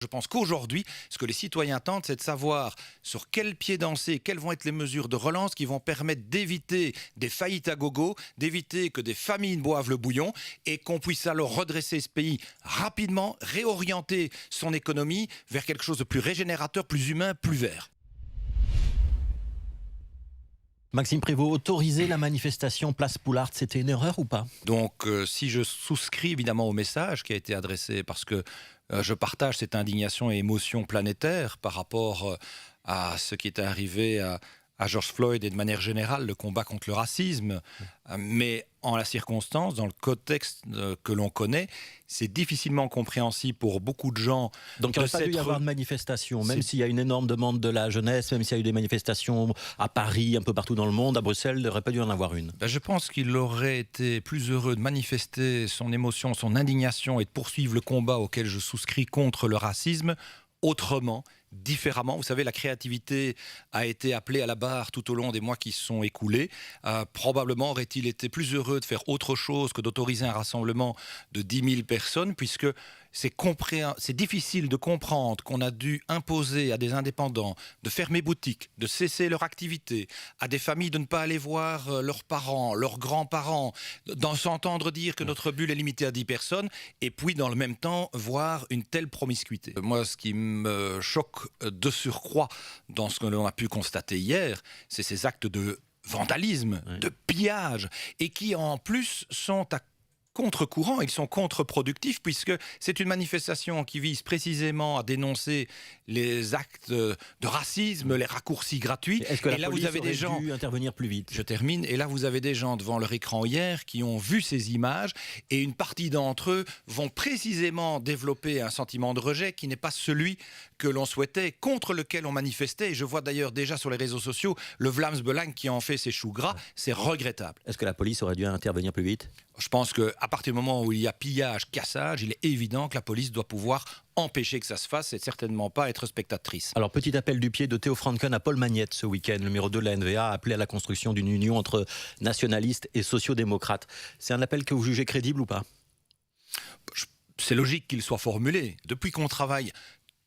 Je pense qu'aujourd'hui, ce que les citoyens tentent, c'est de savoir sur quel pied danser, quelles vont être les mesures de relance qui vont permettre d'éviter des faillites à gogo, d'éviter que des familles boivent le bouillon et qu'on puisse alors redresser ce pays rapidement, réorienter son économie vers quelque chose de plus régénérateur, plus humain, plus vert. Maxime Prévost, autoriser la manifestation Place Poulard, c'était une erreur ou pas? Donc, si je souscris évidemment au message qui a été adressé, parce que je partage cette indignation et émotion planétaire par rapport à ce qui est arrivé à George Floyd et de manière générale le combat contre le racisme, mais en la circonstance, dans le contexte que l'on connaît, c'est difficilement compréhensible pour beaucoup de gens. Donc il n'aurait pas dû y avoir de manifestation, même s'il y a une énorme demande de la jeunesse, même s'il y a eu des manifestations à Paris, un peu partout dans le monde, à Bruxelles, il n'aurait pas dû en avoir une. Je pense qu'il aurait été plus heureux de manifester son émotion, son indignation et de poursuivre le combat auquel je souscris contre le racisme autrement, différemment. Vous savez, la créativité a été appelée à la barre tout au long des mois qui se sont écoulés. Probablement aurait-il été plus heureux de faire autre chose que d'autoriser un rassemblement de 10 000 personnes, puisque c'est difficile de comprendre qu'on a dû imposer à des indépendants de fermer boutique, de cesser leur activité, à des familles de ne pas aller voir leurs parents, leurs grands-parents, d'en s'entendre dire que notre bulle est limitée à 10 personnes, et puis dans le même temps voir une telle promiscuité. Moi, ce qui me choque de surcroît dans ce que l'on a pu constater hier, c'est ces actes de vandalisme, de pillage, et qui en plus sont à contre-courant, ils sont contre-productifs, puisque c'est une manifestation qui vise précisément à dénoncer les actes de racisme, les raccourcis gratuits. Est-ce que la police aurait dû intervenir plus vite? Je termine. Et là, vous avez des gens devant leur écran hier qui ont vu ces images, et une partie d'entre eux vont précisément développer un sentiment de rejet qui n'est pas celui que l'on souhaitait, contre lequel on manifestait. Et je vois d'ailleurs déjà sur les réseaux sociaux le Vlaams Belang qui en fait ses choux gras. C'est regrettable. Est-ce que la police aurait dû intervenir plus vite? Je pense qu'à partir du moment où il y a pillage, cassage, il est évident que la police doit pouvoir empêcher que ça se fasse et certainement pas être spectatrice. Alors, petit appel du pied de Théo Franken à Paul Magnette ce week-end. Le numéro 2 de la NVA a appelé à la construction d'une union entre nationalistes et sociodémocrates. C'est un appel que vous jugez crédible ou pas? C'est logique qu'il soit formulé. Depuis qu'on travaille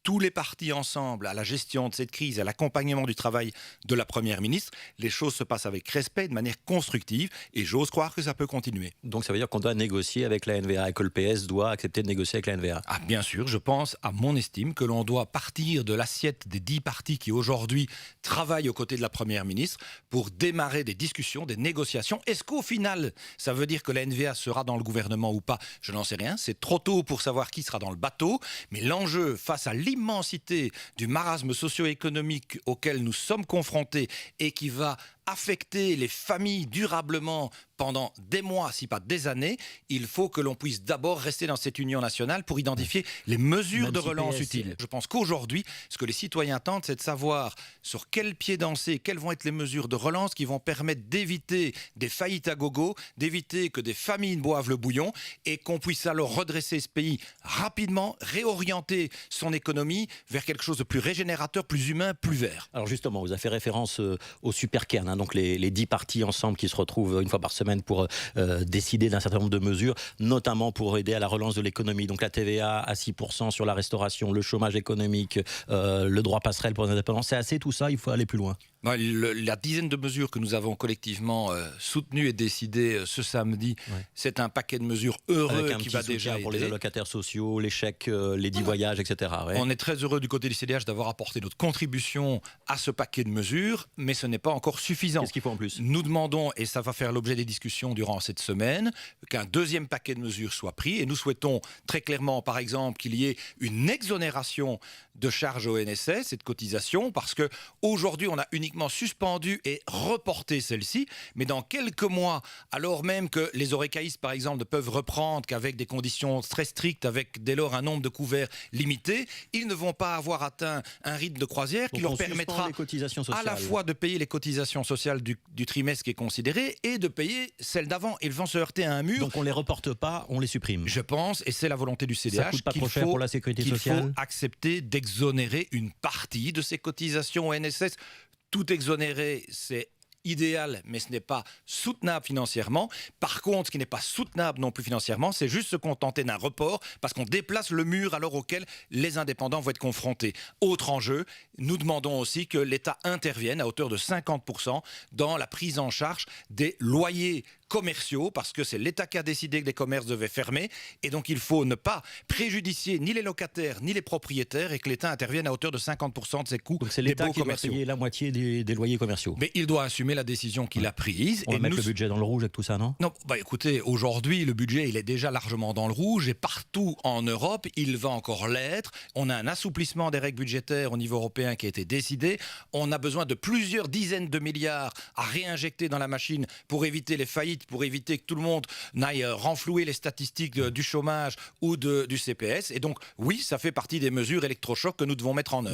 tous les partis ensemble à la gestion de cette crise, à l'accompagnement du travail de la Première ministre, les choses se passent avec respect, de manière constructive, et j'ose croire que ça peut continuer. Donc ça veut dire qu'on doit négocier avec la NVA et que le PS doit accepter de négocier avec la NVA? Ah, bien sûr, je pense, à mon estime, que l'on doit partir de l'assiette des 10 partis qui aujourd'hui travaillent aux côtés de la Première ministre pour démarrer des discussions, des négociations. Est-ce qu'au final, ça veut dire que la NVA sera dans le gouvernement ou pas? Je n'en sais rien, c'est trop tôt pour savoir qui sera dans le bateau, mais l'enjeu face à l'immensité du marasme socio-économique auquel nous sommes confrontés et qui va affecter les familles durablement pendant des mois, si pas des années, il faut que l'on puisse d'abord rester dans cette union nationale pour identifier les mesures de relance utiles. Je pense qu'aujourd'hui, ce que les citoyens tentent, c'est de savoir sur quel pied danser, quelles vont être les mesures de relance qui vont permettre d'éviter des faillites à gogo, d'éviter que des familles boivent le bouillon et qu'on puisse alors redresser ce pays rapidement, réorienter son économie vers quelque chose de plus régénérateur, plus humain, plus vert. Alors justement, vous avez fait référence au Supercairn, donc les 10 partis ensemble qui se retrouvent une fois par semaine pour décider d'un certain nombre de mesures, notamment pour aider à la relance de l'économie. Donc la TVA à 6% sur la restauration, le chômage économique, le droit passerelle pour les indépendants. C'est assez tout ça, il faut aller plus loin. La dizaine de mesures que nous avons collectivement soutenues et décidées ce samedi, c'est un paquet de mesures heureux qui va déjà aider. Pour les allocataires sociaux, les chèques, les 10 voyages, etc. Ouais. On est très heureux du côté du CDH d'avoir apporté notre contribution à ce paquet de mesures, mais ce n'est pas encore suffisant. Qu'est-ce qu'il faut en plus? Nous demandons, et ça va faire l'objet des discussions durant cette semaine, qu'un deuxième paquet de mesures soit pris, et nous souhaitons très clairement, par exemple, qu'il y ait une exonération de charges au NSS et de cotisations, parce que aujourd'hui on a uniquement suspendu et reporté celle-ci, mais dans quelques mois, alors même que les orecaïstes par exemple ne peuvent reprendre qu'avec des conditions très strictes, avec dès lors un nombre de couverts limité, ils ne vont pas avoir atteint un rythme de croisière qui leur permettra à la fois de payer les cotisations sociales du trimestre qui est considéré et de payer celles d'avant. Ils vont se heurter à un mur. Donc on les reporte pas, on les supprime. Je pense, et c'est la volonté du CDH, qu'il faut accepter d'exonérer une partie de ces cotisations au NSS. Tout exonérer, c'est idéal, mais ce n'est pas soutenable financièrement. Par contre, ce qui n'est pas soutenable non plus financièrement, c'est juste se contenter d'un report parce qu'on déplace le mur à l'heure auquel les indépendants vont être confrontés. Autre enjeu, nous demandons aussi que l'État intervienne à hauteur de 50% dans la prise en charge des loyers commerciaux, parce que c'est l'État qui a décidé que les commerces devaient fermer, et donc il faut ne pas préjudicier ni les locataires ni les propriétaires, et que l'État intervienne à hauteur de 50% de ses coûts. Donc c'est des l'État baux qui doit commerciaux. payer la moitié des loyers commerciaux. Mais il doit assumer la décision qu'il a prise. On va et mettre nous... le budget dans le rouge avec tout ça, non? Non, écoutez, aujourd'hui, le budget, il est déjà largement dans le rouge, et partout en Europe, il va encore l'être. On a un assouplissement des règles budgétaires au niveau européen qui a été décidé. On a besoin de plusieurs dizaines de milliards à réinjecter dans la machine pour éviter les faillites, pour éviter que tout le monde n'aille renflouer les statistiques du chômage ou du CPS. Et donc, oui, ça fait partie des mesures électrochocs que nous devons mettre en œuvre.